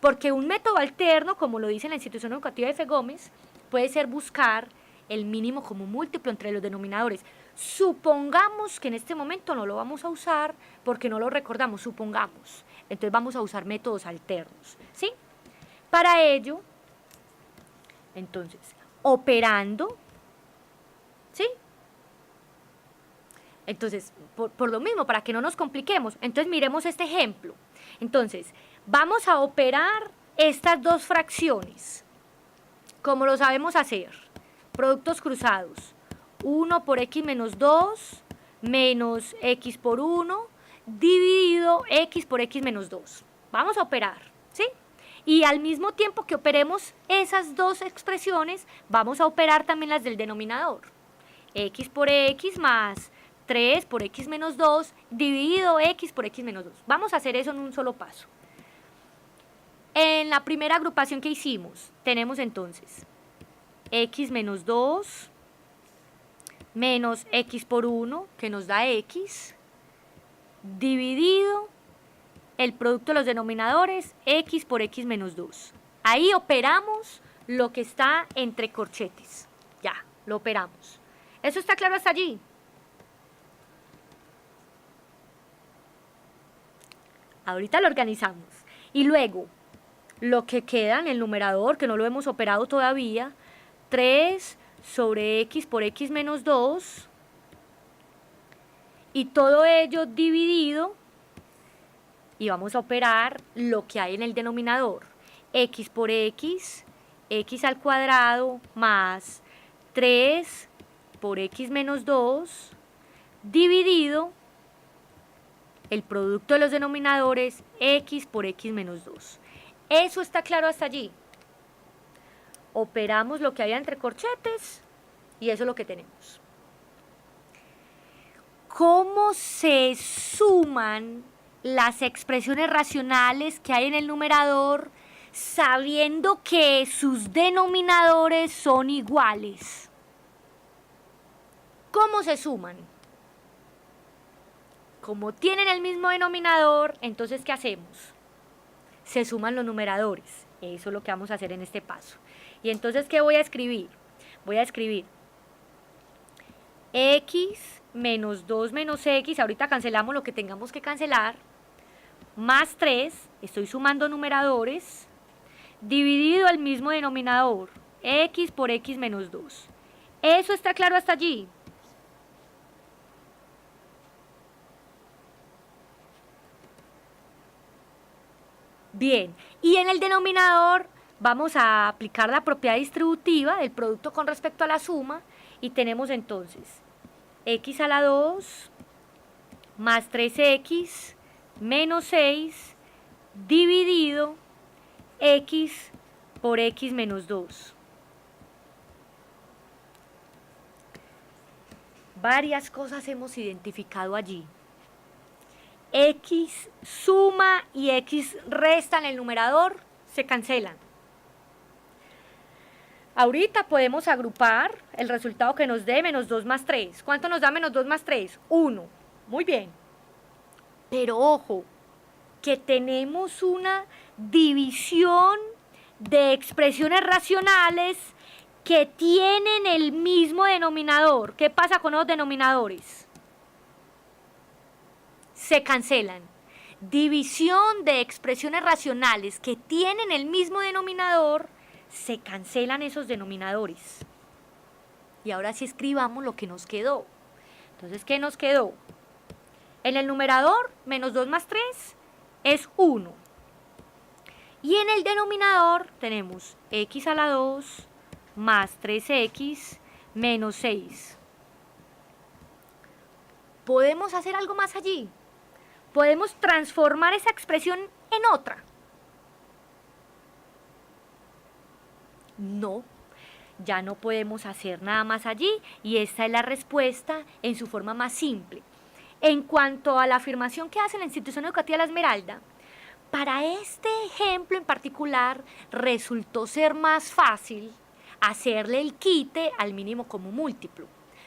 Porque un método alterno, como lo dice la institución educativa de F. Gómez, puede ser buscar el mínimo común múltiplo entre los denominadores. Supongamos que en este momento no lo vamos a usar porque no lo recordamos, supongamos. Entonces vamos a usar métodos alternos, ¿sí? Para ello, entonces, operando, ¿sí? Entonces, por lo mismo, para que no nos compliquemos, entonces miremos este ejemplo. Entonces, vamos a operar estas dos fracciones, como lo sabemos hacer. Productos cruzados, 1 por x menos 2 menos x por 1 dividido x por x menos 2. Vamos a operar, ¿sí? Y al mismo tiempo que operemos esas dos expresiones, vamos a operar también las del denominador. X por x más 3 por x menos 2 dividido x por x menos 2. Vamos a hacer eso en un solo paso. En la primera agrupación que hicimos, tenemos entonces x menos 2 menos x por 1, que nos da x, dividido el producto de los denominadores, x por x menos 2. Ahí operamos lo que está entre corchetes. Ya, lo operamos. ¿Eso está claro hasta allí? Ahorita lo organizamos. Y luego, lo que queda en el numerador, que no lo hemos operado todavía, 3 sobre x por x menos 2, y todo ello dividido, y vamos a operar lo que hay en el denominador, x por x, x al cuadrado, más 3 por x menos 2, dividido el producto de los denominadores, x por x menos 2. ¿Eso está claro hasta allí? Operamos lo que había entre corchetes y eso es lo que tenemos. ¿Cómo se suman las expresiones racionales que hay en el numerador sabiendo que sus denominadores son iguales? ¿Cómo se suman? Como tienen el mismo denominador, entonces ¿qué hacemos? Se suman los numeradores. Eso es lo que vamos a hacer en este paso. Y entonces, ¿qué voy a escribir? Voy a escribir x menos 2 menos x, ahorita cancelamos lo que tengamos que cancelar, más 3, estoy sumando numeradores, dividido el mismo denominador, x por x menos 2. ¿Eso está claro hasta allí? Bien, y en el denominador vamos a aplicar la propiedad distributiva del producto con respecto a la suma y tenemos entonces x a la 2 más 3x menos 6 dividido x por x menos 2. Varias cosas hemos identificado allí. X suma y x resta en el numerador, se cancelan. Ahorita podemos agrupar el resultado que nos dé menos 2 más 3. ¿Cuánto nos da menos 2 más 3? 1. Muy bien. Pero ojo, que tenemos una división de expresiones racionales que tienen el mismo denominador. ¿Qué pasa con los denominadores? Se cancelan. División de expresiones racionales que tienen el mismo denominador, se cancelan esos denominadores. Y ahora sí escribamos lo que nos quedó. Entonces, ¿qué nos quedó? En el numerador, menos 2 más 3 es 1. Y en el denominador tenemos x a la 2 más 3x menos 6. ¿Podemos hacer algo más allí? ¿Podemos transformar esa expresión en otra? No, ya no podemos hacer nada más allí y esta es la respuesta en su forma más simple. En cuanto a la afirmación que hace la institución educativa La Esmeralda, para este ejemplo en particular resultó ser más fácil hacerle el quite al mínimo común múltiplo,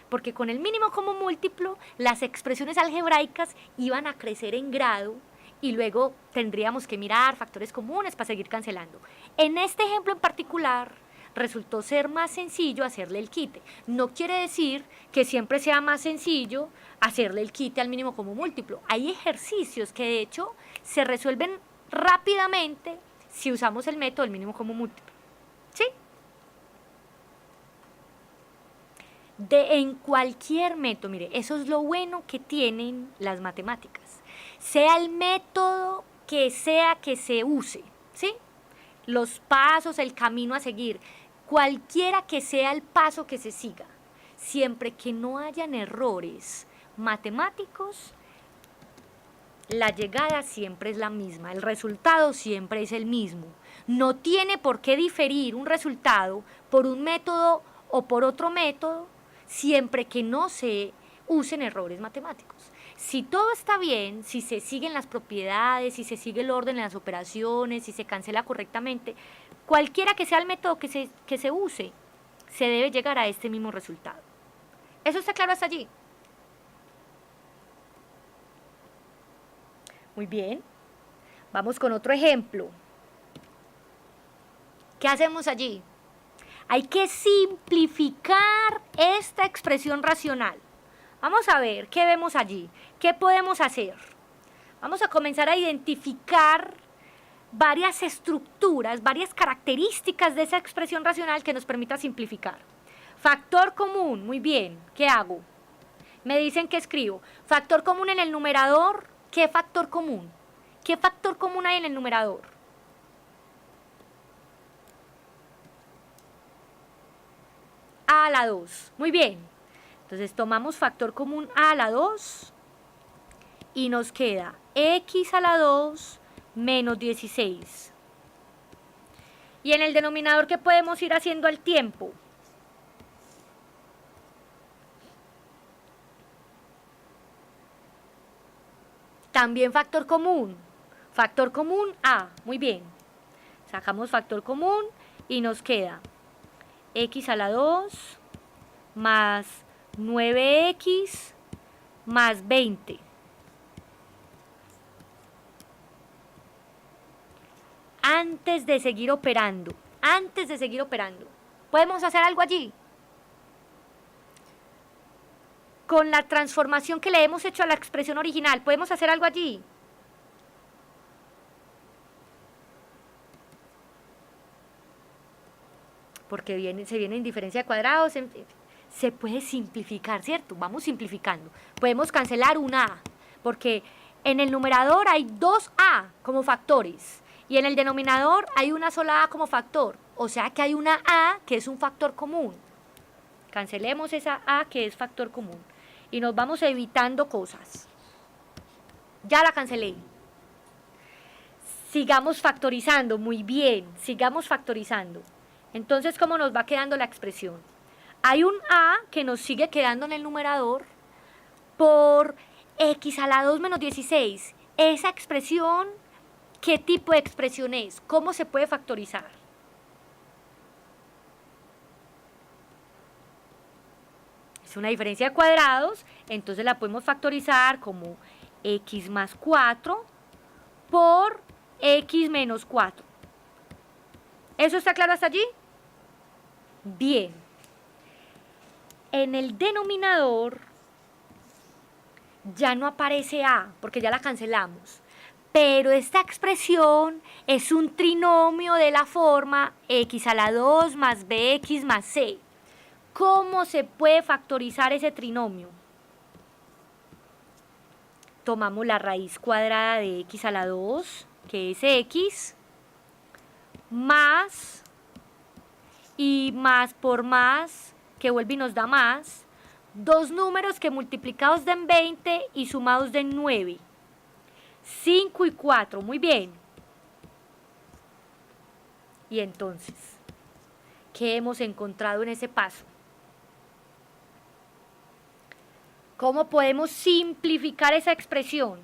porque con el mínimo común múltiplo las expresiones algebraicas iban a crecer en grado y luego tendríamos que mirar factores comunes para seguir cancelando. En este ejemplo en particular resultó ser más sencillo hacerle el quite. No quiere decir que siempre sea más sencillo hacerle el quite al mínimo común múltiplo. Hay ejercicios que de hecho se resuelven rápidamente si usamos el método del mínimo común múltiplo. ¿Sí? En cualquier método, mire, eso es lo bueno que tienen las matemáticas. Sea el método que sea que se use, ¿sí? Los pasos, el camino a seguir, cualquiera que sea el paso que se siga, siempre que no hayan errores matemáticos, la llegada siempre es la misma, el resultado siempre es el mismo. No tiene por qué diferir un resultado por un método o por otro método, siempre que no se usen errores matemáticos. Si todo está bien, si se siguen las propiedades, si se sigue el orden en las operaciones, si se cancela correctamente, cualquiera que sea el método que se use, se debe llegar a este mismo resultado. ¿Eso está claro hasta allí? Muy bien. Vamos con otro ejemplo. ¿Qué hacemos allí? Hay que simplificar esta expresión racional. Vamos a ver qué vemos allí. ¿Qué podemos hacer? Vamos a comenzar a identificar varias estructuras, varias características de esa expresión racional que nos permita simplificar. Factor común, muy bien, ¿qué hago? Me dicen que escribo. Factor común en el numerador, ¿qué factor común? ¿Qué factor común hay en el numerador? A a la 2, muy bien. Entonces tomamos factor común a la 2 y nos queda x a la 2 menos 16. Y en el denominador, ¿qué podemos ir haciendo al tiempo? También factor común a, muy bien. Sacamos factor común y nos queda x a la 2 más 9x más 20. Antes de seguir operando, ¿podemos hacer algo allí? Con la transformación que le hemos hecho a la expresión original, ¿podemos hacer algo allí? Porque se viene en diferencia de cuadrados, se puede simplificar, ¿cierto? Vamos simplificando. Podemos cancelar una a, porque en el numerador hay dos a como factores, y en el denominador hay una sola a como factor, o sea que hay una a que es un factor común. Cancelemos esa a que es factor común, y nos vamos evitando cosas. Ya la cancelé. Sigamos factorizando, muy bien, sigamos factorizando. Entonces, ¿cómo nos va quedando la expresión? Hay un a que nos sigue quedando en el numerador por x a la 2 menos 16. Esa expresión, ¿qué tipo de expresión es? ¿Cómo se puede factorizar? Es una diferencia de cuadrados, entonces la podemos factorizar como x más 4 por x menos 4. ¿Eso está claro hasta allí? Bien. En el denominador ya no aparece a, porque ya la cancelamos. Pero esta expresión es un trinomio de la forma x a la 2 más bx más c. ¿Cómo se puede factorizar ese trinomio? Tomamos la raíz cuadrada de x a la 2, que es x, más y más por más, que vuelve y nos da más, dos números que multiplicados den 20 y sumados den 9. 5 y 4, muy bien. Y entonces, ¿qué hemos encontrado en ese paso? ¿Cómo podemos simplificar esa expresión?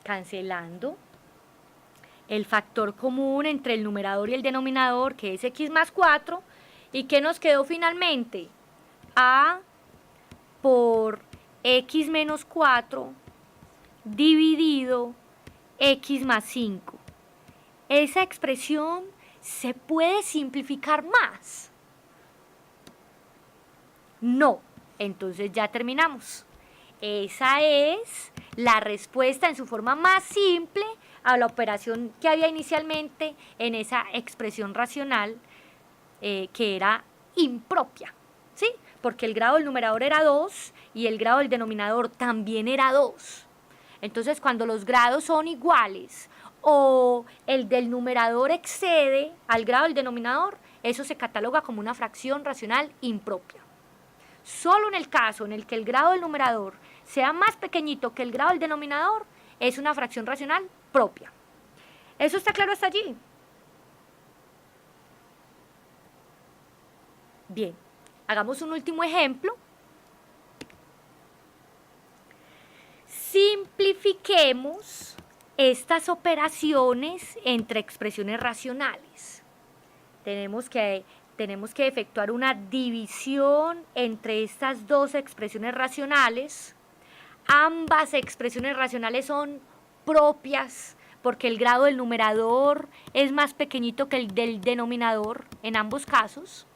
Cancelando el factor común entre el numerador y el denominador, que es x más 4, ¿y qué nos quedó finalmente? A por x menos 4 dividido x más 5. Esa expresión se puede simplificar más. No, entonces ya terminamos. Esa es la respuesta en su forma más simple a la operación que había inicialmente en esa expresión racional que era impropia, ¿sí? Porque el grado del numerador era 2 y el grado del denominador también era 2. Entonces, cuando los grados son iguales o el del numerador excede al grado del denominador, eso se cataloga como una fracción racional impropia. Solo en el caso en el que el grado del numerador sea más pequeñito que el grado del denominador, es una fracción racional propia. ¿Eso está claro hasta allí? Bien, hagamos un último ejemplo. Simplifiquemos estas operaciones entre expresiones racionales. Tenemos que efectuar una división entre estas dos expresiones racionales. Ambas expresiones racionales son propias porque el grado del numerador es más pequeñito que el del denominador en ambos casos.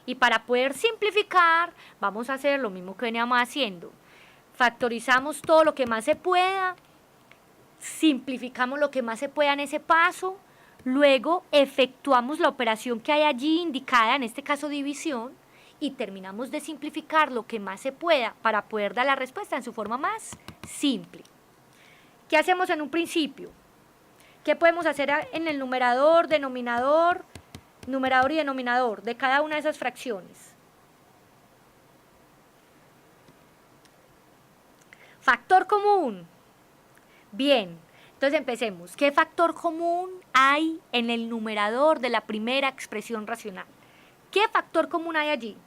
Y para poder simplificar, vamos a hacer lo mismo que veníamos haciendo. Factorizamos todo lo que más se pueda, simplificamos lo que más se pueda en ese paso, luego efectuamos la operación que hay allí indicada, en este caso división, y terminamos de simplificar lo que más se pueda para poder dar la respuesta en su forma más simple. ¿Qué hacemos en un principio? ¿Qué podemos hacer en el numerador, denominador y denominador de cada una de esas fracciones? Factor común. Bien, entonces empecemos. ¿Qué factor común hay en el numerador de la primera expresión racional? ¿Qué factor común hay allí?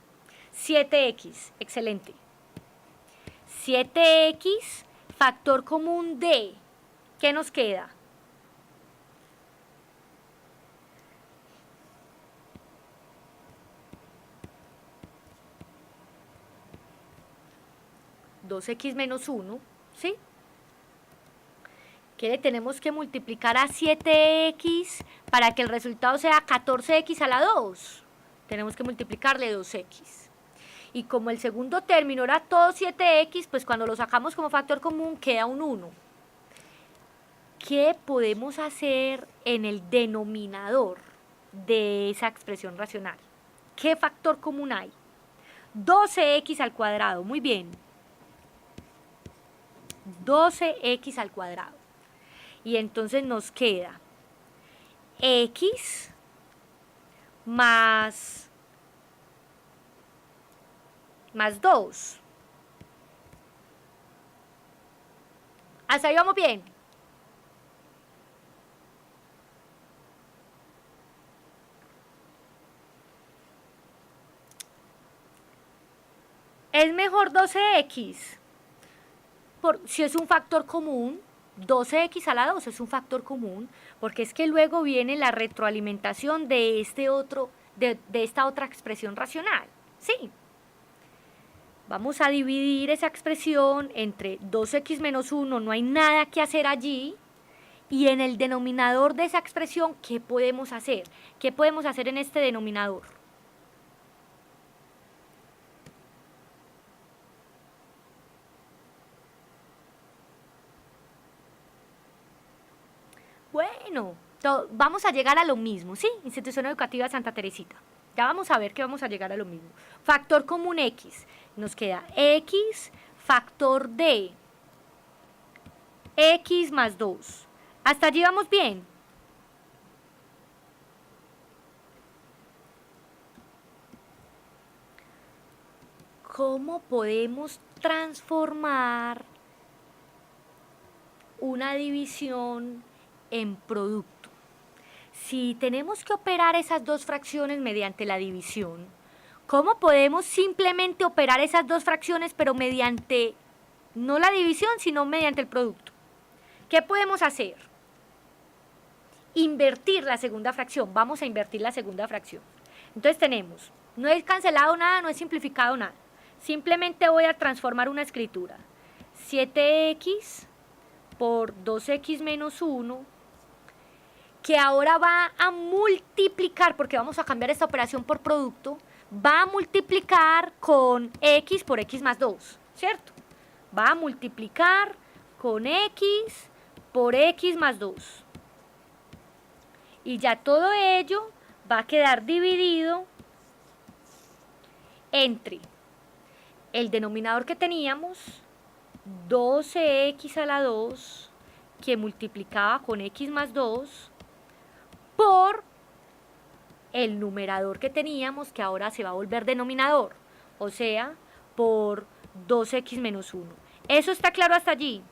7x, excelente. 7x, factor común de, ¿qué nos queda? (2x menos 1), ¿sí? ¿Qué le tenemos que multiplicar a 7x para que el resultado sea 14x a la 2? Tenemos que multiplicarle 2x. Y como el segundo término era todo 7x, pues cuando lo sacamos como factor común queda un 1. ¿Qué podemos hacer en el denominador de esa expresión racional? ¿Qué factor común hay? 12x al cuadrado, muy bien. 12x al cuadrado. Y entonces nos queda x más 2. ¿Hasta ahí vamos bien? Es mejor 12x. Si es un factor común, 12x a la 2 es un factor común, porque es que luego viene la retroalimentación de esta otra expresión racional. Sí. Vamos a dividir esa expresión entre 2x menos 1, no hay nada que hacer allí, y en el denominador de esa expresión, ¿qué podemos hacer? ¿Qué podemos hacer en este denominador? Bueno, vamos a llegar a lo mismo, ¿sí? Institución Educativa Santa Teresita. Ya vamos a ver que vamos a llegar a lo mismo. Factor común x. Nos queda x factor de x más 2. ¿Hasta allí vamos bien? ¿Cómo podemos transformar una división en producto? Si tenemos que operar esas dos fracciones mediante la división, ¿cómo podemos simplemente operar esas dos fracciones pero mediante, no la división, sino mediante el producto? ¿Qué podemos hacer? Invertir la segunda fracción. Vamos a invertir la segunda fracción. Entonces tenemos, no he cancelado nada, no he simplificado nada. Simplemente voy a transformar una escritura. 7x por 2x menos 1, que ahora va a multiplicar, porque vamos a cambiar esta operación por producto, va a multiplicar con x por x más 2, ¿cierto? Va a multiplicar con x por x más 2. Y ya todo ello va a quedar dividido entre el denominador que teníamos, 12x a la 2, que multiplicaba con x más 2, por el numerador que teníamos, que ahora se va a volver denominador, o sea, por 2x menos 1. ¿Eso está claro hasta allí?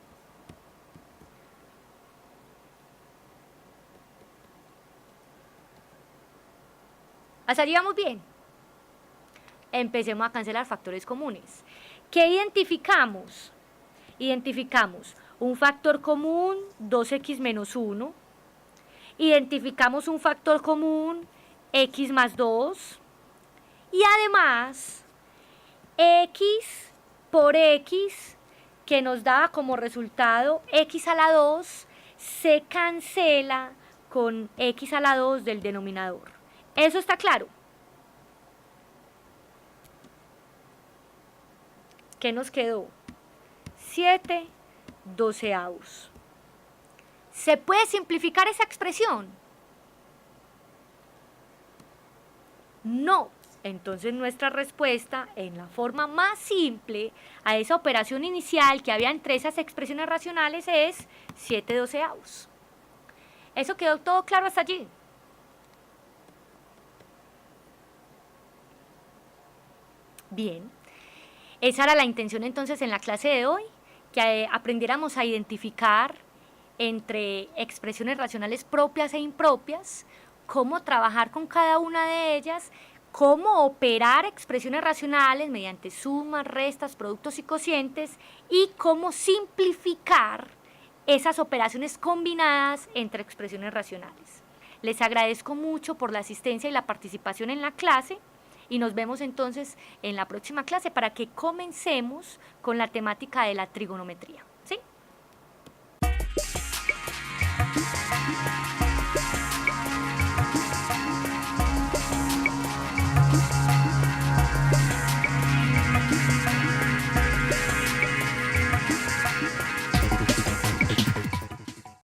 ¿Hasta allí vamos bien? Empecemos a cancelar factores comunes. ¿Qué identificamos? Identificamos un factor común, 2x menos 1. Identificamos un factor común, x más 2. Y además, x por x, que nos da como resultado x a la 2, se cancela con x a la 2 del denominador. ¿Eso está claro? ¿Qué nos quedó? 7/12. ¿Se puede simplificar esa expresión? No. Entonces nuestra respuesta en la forma más simple a esa operación inicial que había entre esas expresiones racionales es 7/12. ¿Eso quedó todo claro hasta allí? Bien. Esa era la intención entonces en la clase de hoy, que aprendiéramos a identificar entre expresiones racionales propias e impropias, cómo trabajar con cada una de ellas, cómo operar expresiones racionales mediante sumas, restas, productos y cocientes y cómo simplificar esas operaciones combinadas entre expresiones racionales. Les agradezco mucho por la asistencia y la participación en la clase y nos vemos entonces en la próxima clase para que comencemos con la temática de la trigonometría. ¿Sí?